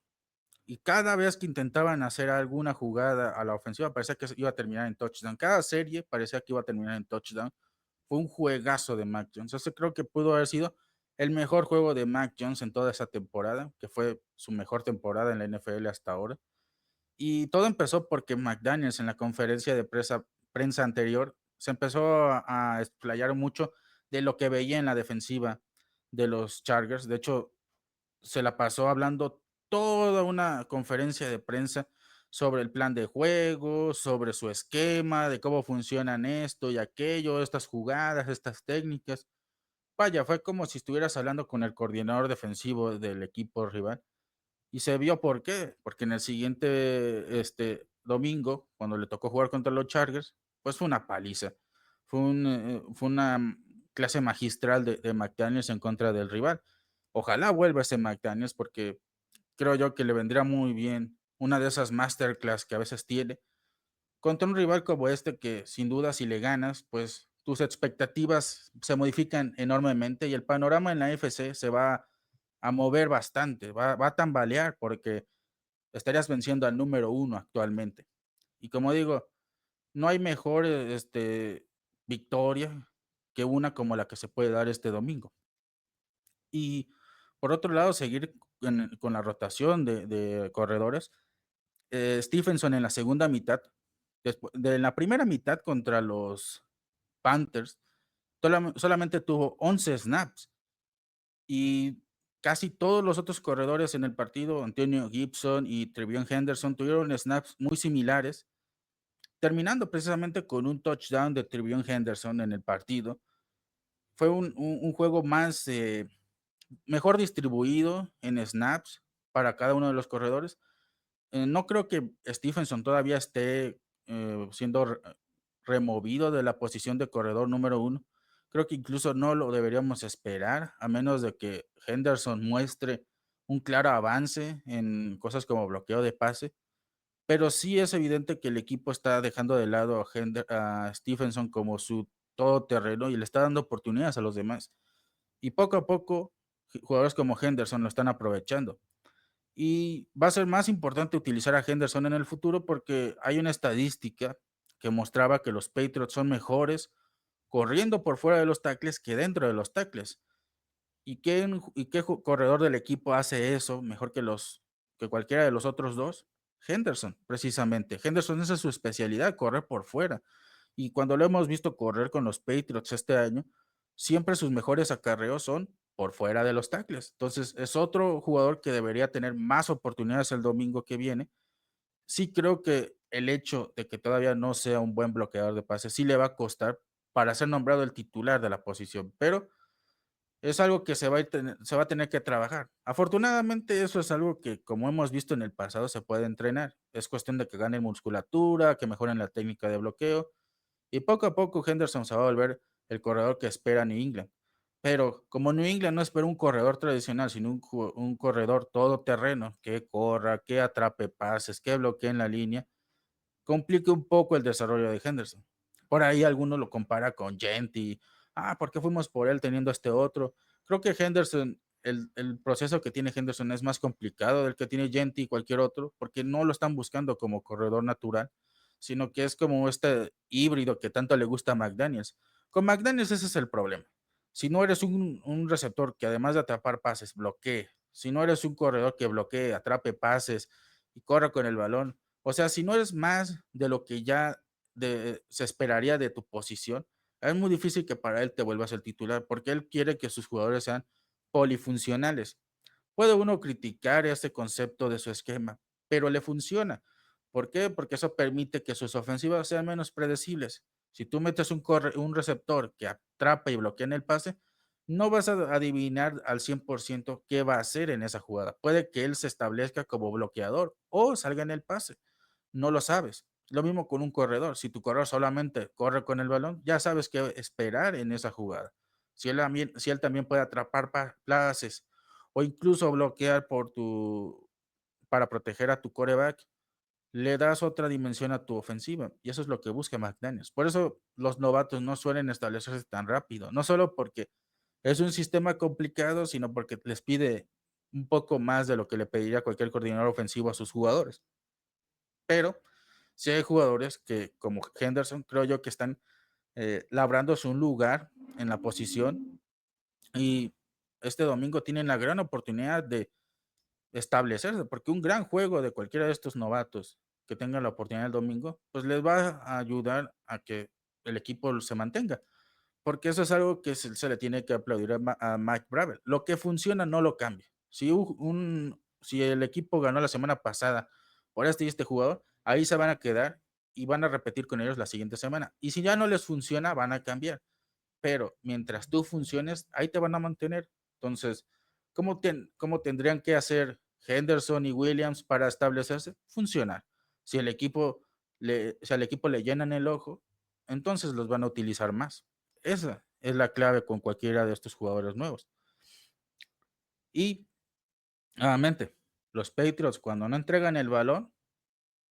Y cada vez que intentaban hacer alguna jugada a la ofensiva, parecía que iba a terminar en touchdown. Cada serie parecía que iba a terminar en touchdown. Fue un juegazo de Mac Jones. Ese creo que pudo haber sido el mejor juego de Mac Jones en toda esa temporada, que fue su mejor temporada en la NFL hasta ahora. Y todo empezó porque McDaniels en la conferencia de prensa anterior se empezó a explayar mucho de lo que veía en la defensiva de los Chargers. De hecho, se la pasó hablando toda una conferencia de prensa sobre el plan de juego, sobre su esquema, de cómo funcionan esto y aquello, estas jugadas, estas técnicas. Vaya, fue como si estuvieras hablando con el coordinador defensivo del equipo rival. Y se vio por qué, porque en el siguiente domingo, cuando le tocó jugar contra los Chargers, pues fue una paliza. Fue una clase magistral de McDaniels en contra del rival. Ojalá vuelva ese McDaniels porque creo yo que le vendría muy bien una de esas masterclass que a veces tiene contra un rival como este que sin duda si le ganas, pues tus expectativas se modifican enormemente y el panorama en la FC se va a mover bastante, va a tambalear porque estarías venciendo al número uno actualmente. Y como digo, no hay mejor victoria que una como la que se puede dar este domingo. Y por otro lado, seguir con la rotación de corredores. Stephenson en la segunda mitad, de la primera mitad contra los Panthers, solamente tuvo 11 snaps y casi todos los otros corredores en el partido, Antonio Gibson y Trevion Henderson, tuvieron snaps muy similares, terminando precisamente con un touchdown de Trevion Henderson en el partido. Fue un juego más mejor distribuido en snaps para cada uno de los corredores. No creo que Stephenson todavía esté siendo removido de la posición de corredor número uno. Creo que incluso no lo deberíamos esperar, a menos de que Henderson muestre un claro avance en cosas como bloqueo de pase. Pero sí es evidente que el equipo está dejando de lado a Stephenson como su todoterreno y le está dando oportunidades a los demás. Y poco a poco, jugadores como Henderson lo están aprovechando. Y va a ser más importante utilizar a Henderson en el futuro porque hay una estadística que mostraba que los Patriots son mejores corriendo por fuera de los tackles que dentro de los tackles. ¿Y qué corredor del equipo hace eso mejor que cualquiera de los otros dos? Henderson, precisamente. Henderson esa es su especialidad, correr por fuera. Y cuando lo hemos visto correr con los Patriots este año, siempre sus mejores acarreos son por fuera de los tackles. Entonces, es otro jugador que debería tener más oportunidades el domingo que viene. Sí creo que el hecho de que todavía no sea un buen bloqueador de pases sí le va a costar para ser nombrado el titular de la posición, pero es algo que se va a tener que trabajar. Afortunadamente, eso es algo que, como hemos visto en el pasado, se puede entrenar. Es cuestión de que ganen musculatura, que mejoren la técnica de bloqueo y poco a poco Henderson se va a volver el corredor que espera New England. Pero como New England no espera un corredor tradicional, sino un corredor todoterreno que corra, que atrape pases, que bloquee en la línea, complica un poco el desarrollo de Henderson. Por ahí alguno lo compara con Gentry. ¿Por qué fuimos por él teniendo este otro? Creo que Henderson, el proceso que tiene Henderson es más complicado del que tiene Gentry y cualquier otro, porque no lo están buscando como corredor natural, sino que es como este híbrido que tanto le gusta a McDaniels. Con McDaniels ese es el problema. Si no eres un receptor que además de atrapar pases, bloquee, si no eres un corredor que bloquee, atrape pases y corra con el balón, o sea, si no eres más de lo que ya se esperaría de tu posición, es muy difícil que para él te vuelvas el titular, porque él quiere que sus jugadores sean polifuncionales. Puede uno criticar este concepto de su esquema, pero le funciona. ¿Por qué? Porque eso permite que sus ofensivas sean menos predecibles. Si tú metes un receptor que atrapa y bloquea en el pase, no vas a adivinar al 100% qué va a hacer en esa jugada. Puede que él se establezca como bloqueador o salga en el pase, no lo sabes. Lo mismo con un corredor. Si tu corredor solamente corre con el balón, ya sabes qué esperar en esa jugada. Si él también puede atrapar pases o incluso bloquear para proteger a tu coreback, le das otra dimensión a tu ofensiva. Y eso es lo que busca McDaniels. Por eso los novatos no suelen establecerse tan rápido. No solo porque es un sistema complicado, sino porque les pide un poco más de lo que le pediría cualquier coordinador ofensivo a sus jugadores. Pero sí hay jugadores que, como Henderson, creo yo que están labrándose un lugar en la posición y este domingo tienen la gran oportunidad de establecerse, porque un gran juego de cualquiera de estos novatos que tengan la oportunidad el domingo, pues les va a ayudar a que el equipo se mantenga, porque eso es algo que se le tiene que aplaudir a Mike Bravel. Lo que funciona no lo cambia. Si el equipo ganó la semana pasada por este y este jugador, ahí se van a quedar y van a repetir con ellos la siguiente semana. Y si ya no les funciona, van a cambiar. Pero mientras tú funciones, ahí te van a mantener. Entonces, ¿cómo tendrían que hacer Henderson y Williams para establecerse? Funcionar. Si al equipo le llenan el ojo, entonces los van a utilizar más. Esa es la clave con cualquiera de estos jugadores nuevos. Y nuevamente, los Patriots cuando no entregan el balón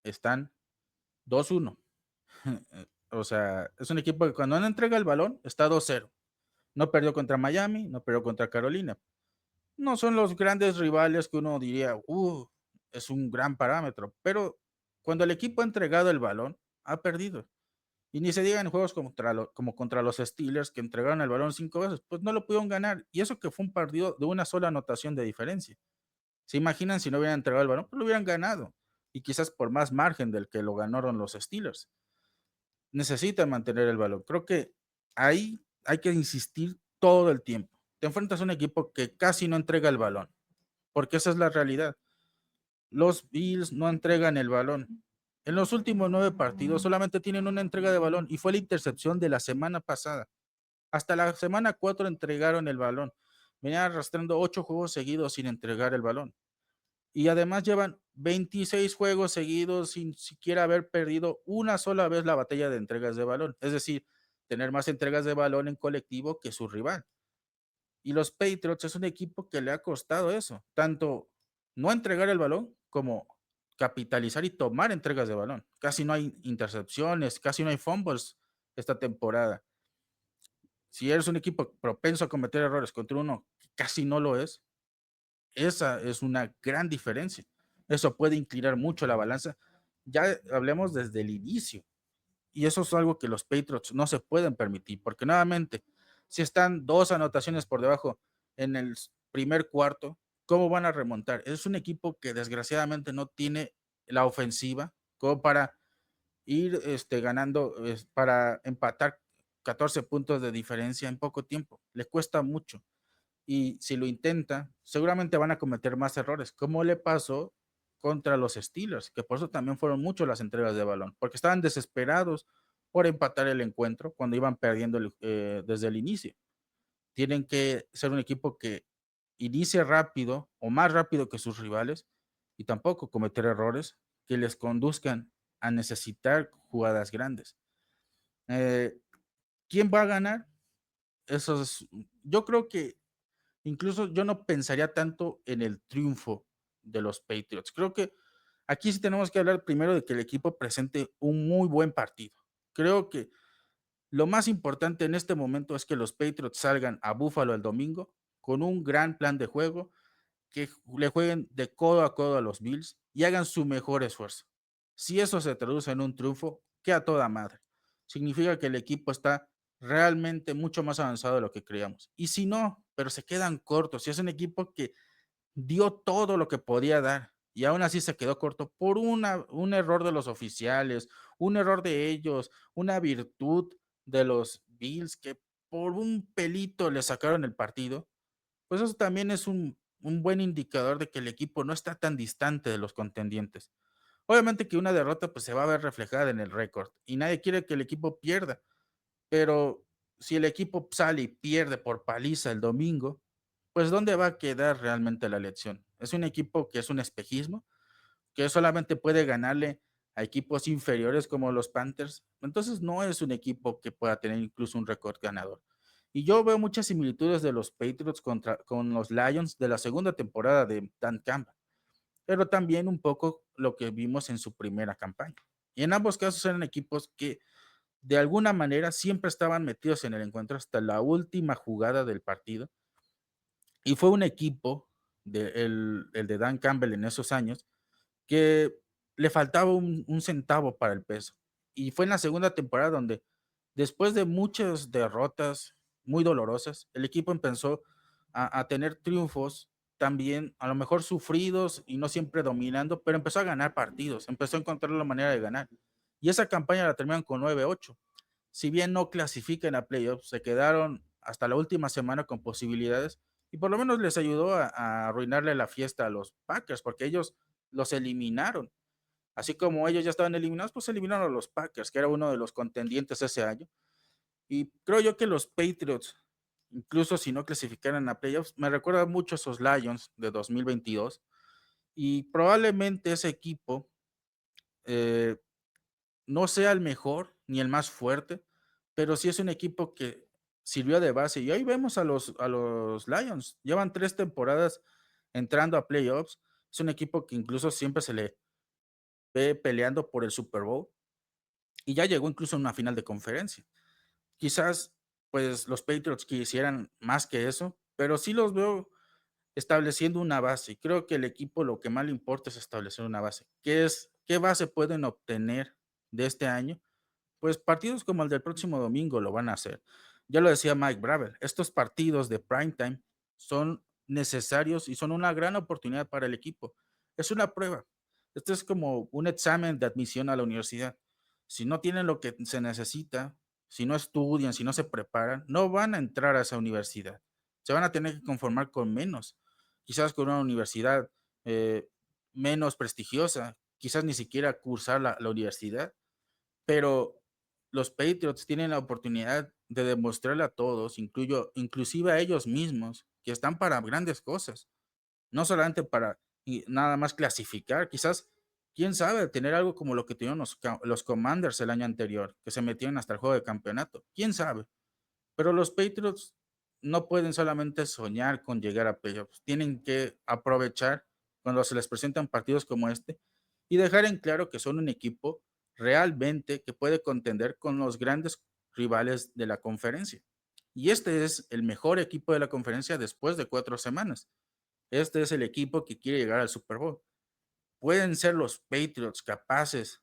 están 2-1. O sea, es un equipo que cuando no entrega el balón está 2-0. No perdió contra Miami, no perdió contra Carolina. No son los grandes rivales que uno diría, es un gran parámetro, pero cuando el equipo ha entregado el balón, ha perdido. Y ni se diga en juegos como contra los Steelers, que entregaron el balón 5 veces, pues no lo pudieron ganar. Y eso que fue un partido de una sola anotación de diferencia. ¿Se imaginan si no hubieran entregado el balón? Pues lo hubieran ganado. Y quizás por más margen del que lo ganaron los Steelers. Necesitan mantener el balón. Creo que ahí hay que insistir todo el tiempo. Te enfrentas a un equipo que casi no entrega el balón, porque esa es la realidad. Los Bills no entregan el balón. En los últimos 9 partidos solamente tienen una entrega de balón y fue la intercepción de la semana pasada. Hasta la semana 4 entregaron el balón. Venían arrastrando 8 juegos seguidos sin entregar el balón. Y además llevan 26 juegos seguidos sin siquiera haber perdido una sola vez la batalla de entregas de balón. Es decir, tener más entregas de balón en colectivo que su rival. Y los Patriots es un equipo que le ha costado eso, tanto no entregar el balón como capitalizar y tomar entregas de balón. Casi no hay intercepciones, casi no hay fumbles esta temporada. Si eres un equipo propenso a cometer errores contra uno que casi no lo es, esa es una gran diferencia. Eso puede inclinar mucho la balanza. Ya hablemos desde el inicio. Y eso es algo que los Patriots no se pueden permitir, porque nuevamente, si están 2 anotaciones por debajo en el primer cuarto, ¿cómo van a remontar? Es un equipo que desgraciadamente no tiene la ofensiva como para ir ganando, para empatar 14 puntos de diferencia en poco tiempo. Le cuesta mucho. Y si lo intenta, seguramente van a cometer más errores, como le pasó contra los Steelers, que por eso también fueron mucho las entregas de balón, porque estaban desesperados por empatar el encuentro cuando iban perdiendo desde el inicio. Tienen que ser un equipo que inicie rápido o más rápido que sus rivales y tampoco cometer errores que les conduzcan a necesitar jugadas grandes. Eh, ¿Quién va a ganar? Yo creo que incluso yo no pensaría tanto en el triunfo de los Patriots. Creo que aquí sí tenemos que hablar primero de que el equipo presente un muy buen partido. Creo que lo más importante en este momento es que los Patriots salgan a Buffalo el domingo con un gran plan de juego, que le jueguen de codo a codo a los Bills y hagan su mejor esfuerzo. Si eso se traduce en un triunfo, que a toda madre. Significa que el equipo está realmente mucho más avanzado de lo que creíamos. Y si no, pero se quedan cortos, si es un equipo que dio todo lo que podía dar y aún así se quedó corto por un error de los oficiales, un error de ellos, una virtud de los Bills que por un pelito le sacaron el partido, pues eso también es un buen indicador de que el equipo no está tan distante de los contendientes. Obviamente que una derrota pues se va a ver reflejada en el récord y nadie quiere que el equipo pierda, pero si el equipo sale y pierde por paliza el domingo, pues ¿dónde va a quedar realmente la elección? Es un equipo que es un espejismo, que solamente puede ganarle a equipos inferiores como los Panthers. Entonces no es un equipo que pueda tener incluso un récord ganador. Y yo veo muchas similitudes de los Patriots con los Lions de la segunda temporada de Dan Campbell, pero también un poco lo que vimos en su primera campaña. Y en ambos casos eran equipos que de alguna manera siempre estaban metidos en el encuentro hasta la última jugada del partido. Y fue un equipo, el de Dan Campbell en esos años, que le faltaba un centavo para el peso. Y fue en la segunda temporada donde, después de muchas derrotas muy dolorosas, el equipo empezó a tener triunfos también, a lo mejor sufridos y no siempre dominando, pero empezó a ganar partidos, empezó a encontrar la manera de ganar. Y esa campaña la terminaron con 9-8. Si bien no clasifican a playoffs, se quedaron hasta la última semana con posibilidades y por lo menos les ayudó a arruinarle la fiesta a los Packers, porque ellos los eliminaron. Así como ellos ya estaban eliminados, pues eliminaron a los Packers, que era uno de los contendientes ese año. Y creo yo que los Patriots, incluso si no clasificaran a playoffs, me recuerda mucho a esos Lions de 2022. Y probablemente ese equipo eh, no sea el mejor ni el más fuerte, pero sí es un equipo que sirvió de base. Y ahí vemos a los Lions. Llevan 3 temporadas entrando a playoffs. Es un equipo que incluso siempre se le ve peleando por el Super Bowl y ya llegó incluso a una final de conferencia. Quizás, pues los Patriots quisieran más que eso, pero sí los veo estableciendo una base. Y creo que el equipo lo que más le importa es establecer una base. ¿Qué base pueden obtener de este año? Pues partidos como el del próximo domingo lo van a hacer. Ya lo decía Mike Bravel, estos partidos de primetime son necesarios y son una gran oportunidad para el equipo. Es una prueba. Esto es como un examen de admisión a la universidad. Si no tienen lo que se necesita, si no estudian, si no se preparan, no van a entrar a esa universidad. Se van a tener que conformar con menos. Quizás con una universidad eh, menos prestigiosa, quizás ni siquiera cursar la universidad, pero los Patriots tienen la oportunidad de demostrarle a todos, inclusive a ellos mismos, que están para grandes cosas, no solamente para nada más clasificar, quizás, quién sabe, tener algo como lo que tuvieron los Commanders el año anterior, que se metieron hasta el juego de campeonato, quién sabe. Pero los Patriots no pueden solamente soñar con llegar a playoffs, tienen que aprovechar cuando se les presentan partidos como este y dejar en claro que son un equipo realmente que puede contender con los grandes rivales de la conferencia. Y este es el mejor equipo de la conferencia después de 4 semanas. Este es el equipo que quiere llegar al Super Bowl. ¿Pueden ser los Patriots capaces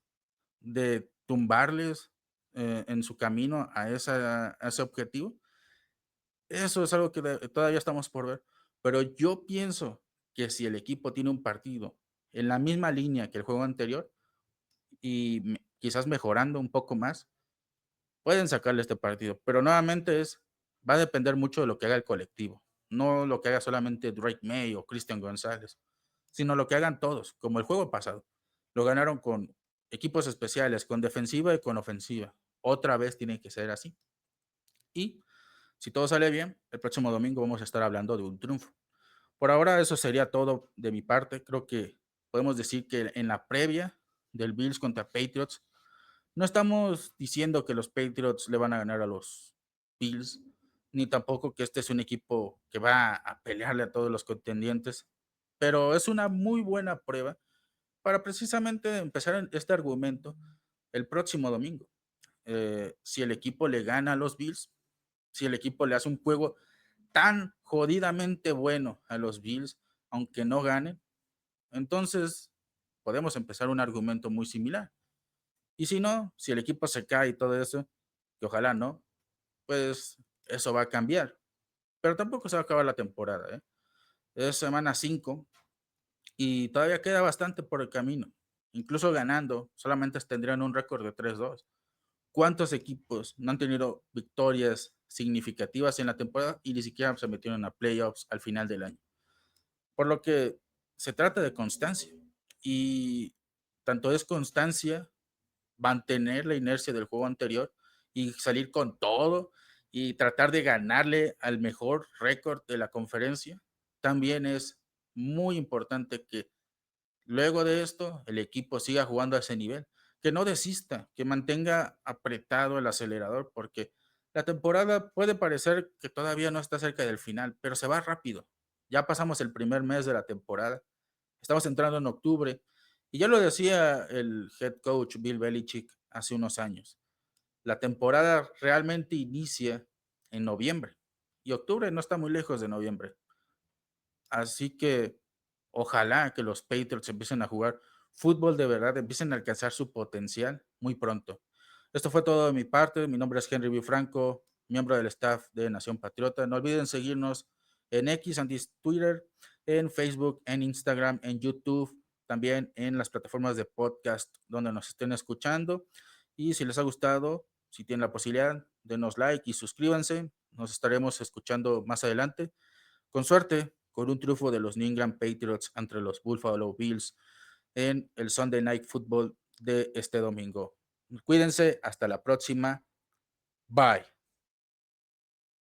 de tumbarles en su camino a ese objetivo? Eso es algo que todavía estamos por ver, pero yo pienso que si el equipo tiene un partido en la misma línea que el juego anterior y quizás mejorando un poco más, pueden sacarle este partido, pero nuevamente va a depender mucho de lo que haga el colectivo, no lo que haga solamente Drake May o Christian González, sino lo que hagan todos, como el juego pasado. Lo ganaron con equipos especiales, con defensiva y con ofensiva. Otra vez tiene que ser así. Y si todo sale bien, el próximo domingo vamos a estar hablando de un triunfo. Por ahora eso sería todo de mi parte. Creo que podemos decir que en la previa del Bills contra Patriots, no estamos diciendo que los Patriots le van a ganar a los Bills, ni tampoco que este es un equipo que va a pelearle a todos los contendientes, pero es una muy buena prueba para precisamente empezar este argumento el próximo domingo. Si el equipo le gana a los Bills, si el equipo le hace un juego tan jodidamente bueno a los Bills, aunque no ganen, entonces podemos empezar un argumento muy similar. Y si no, si el equipo se cae y todo eso, que ojalá no, pues eso va a cambiar. Pero tampoco se va a acabar la temporada, ¿eh? Es semana 5 y todavía queda bastante por el camino. Incluso ganando, solamente tendrían un récord de 3-2. ¿Cuántos equipos no han tenido victorias significativas en la temporada y ni siquiera se metieron a playoffs al final del año? Por lo que se trata de constancia. Y tanto es constancia, mantener la inercia del juego anterior y salir con todo y tratar de ganarle al mejor récord de la conferencia. También es muy importante que luego de esto el equipo siga jugando a ese nivel. que no desista, que mantenga apretado el acelerador, porque la temporada puede parecer que todavía no está cerca del final, pero se va rápido. Ya pasamos el primer mes de la temporada, estamos entrando en octubre, y ya lo decía el head coach Bill Belichick hace unos años. La temporada realmente inicia en noviembre, y octubre no está muy lejos de noviembre. Así que ojalá que los Patriots empiecen a jugar fútbol de verdad, empiecen a alcanzar su potencial muy pronto. Esto fue todo de mi parte. Mi nombre es Henry B. Franco, miembro del staff de Nación Patriota. No olviden seguirnos en X, antes Twitter, en Facebook, en Instagram, en YouTube, también en las plataformas de podcast donde nos estén escuchando. Y si les ha gustado, si tienen la posibilidad, denos like y suscríbanse. Nos estaremos escuchando más adelante. Con suerte, con un triunfo de los New England Patriots entre los Buffalo Bills en el Sunday Night Football de este domingo. Cuídense, hasta la próxima. Bye.